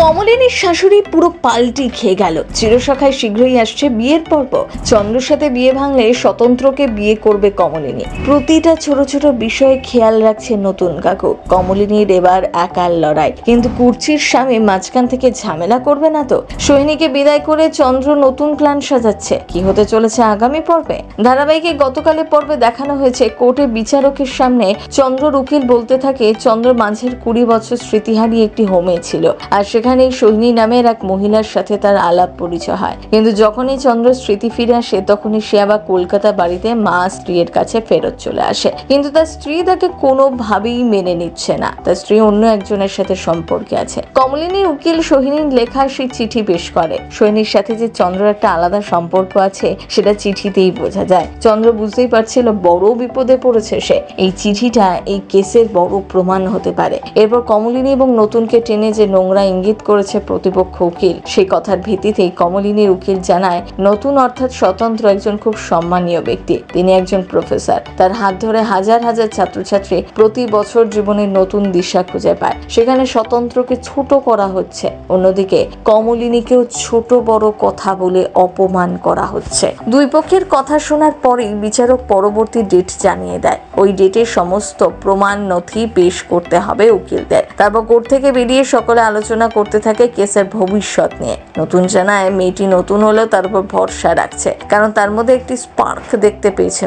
কমলিনীর শাশুড়ি পুরো পাল্টি খেয়ে গেল। চিরসখায় শীঘ্রই আসছে বিয়ের পর্ব। চন্দ্রর সাথে বিয়ে ভাঙলে স্বতন্ত্রকে বিয়ে করবে কমলিনী। প্রতিটা ছোট ছোট বিষয়ে খেয়াল রাখছে নতুন কাকু। কমলিনীর এবার একার লড়াই, কিন্তু কুর্চির স্বামী মাঝখান থেকে ঝামেলা করবে না তো? সৈনিকে বিদায় করে চন্দ্র নতুন প্ল্যান সাজাচ্ছে। কি হতে চলেছে আগামী পর্বে? ধারাবাহিকে গতকালের পর্বে দেখানো হয়েছে কোর্টে বিচারকের সামনে চন্দ্রর উকিল বলতে থাকে চন্দ্র মাঝের 20 বছর স্মৃতি হারিয়ে একটি হোমে ছিল, আর সেখানে সোহিনী নামের এক মহিলার সাথে তার আলাপ পরিচয় হয়। কিন্তু যখনই চন্দ্র স্মৃতি ফিরে আসে তখনই সে আবার কলকাতা বাড়িতে মা স্ত্রীর কাছে ফেরত চলে আসে। কিন্তু তার স্ত্রী তাকে কোনোভাবেই মেনে নিচ্ছে না। তার স্ত্রী অন্য একজনের সাথে সম্পর্কে আছে। কমলিনীর উকিল সোহিনীর লেখা সেই চিঠি পেশ করে। সোহিনীর সাথে যে চন্দ্র একটা আলাদা সম্পর্ক আছে সেটা চিঠিতেই বোঝা যায়। চন্দ্র বুঝতেই পারছিল বড় বিপদে পড়েছে সে। এই চিঠিটা এই কেসের বড় প্রমাণ হতে পারে। এরপর কমলিনী এবং নতুনকে টেনে যে নোংরা ইঙ্গিত করেছে প্রতিপক্ষ উকিল, সেই কথার ভিত্তিতেই কমলিনীর উকিল জানায় নতুন অর্থাৎ স্বতন্ত্র একজন খুব সম্মানীয় ব্যক্তি। তিনি একজন প্রফেসর। তার হাত ধরে হাজার হাজার ছাত্রছাত্রী প্রতি বছর জীবনের নতুন দিশা খুঁজে পায়। সেখানে স্বতন্ত্রকে ছোট করা হচ্ছে, অন্যদিকে কমলিনীকেও ছোট বড় কথা বলে অপমান করা হচ্ছে। দুই পক্ষের কথা শোনার পরেই বিচারক পরবর্তী ডেট জানিয়ে দেয়। ওই ডেটে সমস্ত প্রমাণ নথি পেশ করতে হবে উকিলদের। তারপর কোর্ট থেকে বেরিয়ে সকলে আলোচনা করতে থাকে কেসের ভবিষ্যৎ নিয়ে। নতুন জানায় মেয়েটি নতুন হলেও তার উপর ভরসা রাখছে, কারণ তার মধ্যে একটি স্পার্ক দেখতে পেয়েছে।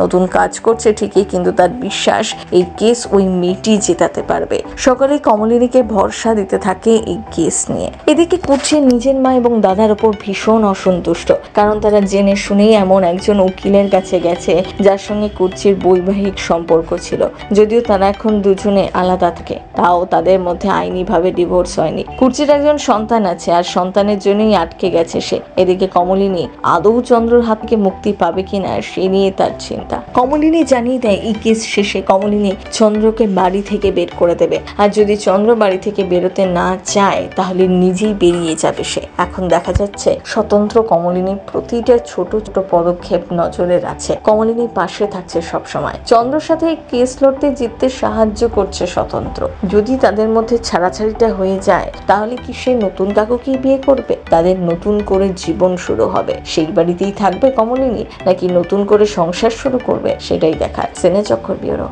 নতুন কাজ করছে ঠিকই, কিন্তু তার বিশ্বাস এই কেস ওই মেয়েটি জেতাতে পারবে। সকলেই কমলিনীকে ভরসা দিতে থাকে এই কেস নিয়ে। এদিকে কুর্চির নিজের মা এবং দাদার উপর ভীষণ অসন্তুষ্ট, কারণ তারা জেনে শুনেই এমন একজন উকিলের কাছে গেছে যার সঙ্গে কুর্চির বৈবাহিক সম্পর্ক ছিল। যদিও তারা এখন দুজনে আলাদা থাকে, তাও তাদের মধ্যে আইনিভাবে ডিভোর্স হয়নি। কুর্চির একজন সন্তান আছে, আর সন্তানের জন্যই আটকে গেছে সে। এদিকে কমলিনী আদৌ চন্দ্রর হাত থেকে মুক্তি পাবে কিনা সে নিয়ে তার চিন্তা। কমলিনী জানিয়ে দেয় এই কেস শেষে কমলিনী চন্দ্রকে বাড়ি থেকে বের করে দেবে, আর যদি চন্দ্র বাড়ি থেকে বেরোতে না চায় তাহলে নিজেই বেরিয়ে যাবে সে। এখন দেখা যাচ্ছে স্বতন্ত্র কমলিনীর প্রতিটা ছোট ছোট পদক্ষেপ নজরে রাখছে। কমলিনী পাশে থাকছে সবসময়। চন্দ্রর সাথে কেস লড়তে জিততে সাহায্য করছে স্বতন্ত্র। যদি তাদের মধ্যে ছাড়াছাড়িটা হয়ে যায় তাহলে কি সে নতুন কাকুকেই বিয়ে করবে? তাদের নতুন করে জীবন শুরু হবে। সেই বাড়িতেই থাকবে কমলিনী, নাকি নতুন করে সংসার শুরু করবে? সেটাই দেখার। সিনেচক্কর ব্যুরো।